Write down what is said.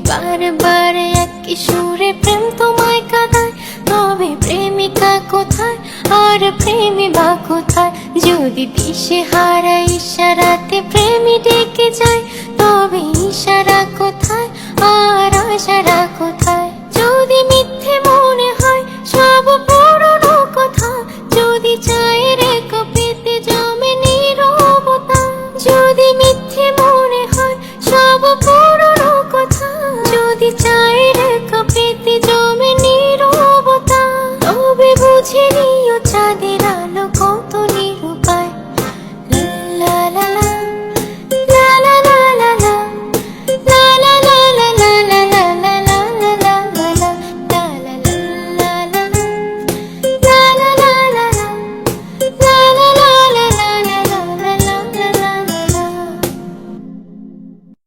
বারবার একই সুরে প্রেম তোমায় কাঁদায়, তবে প্রেমিকা কোথায় আর প্রেমী বা কোথায়? যদি দিশে হারা ইশারাতে প্রেমী ডেকে যায়, তবে ইশারা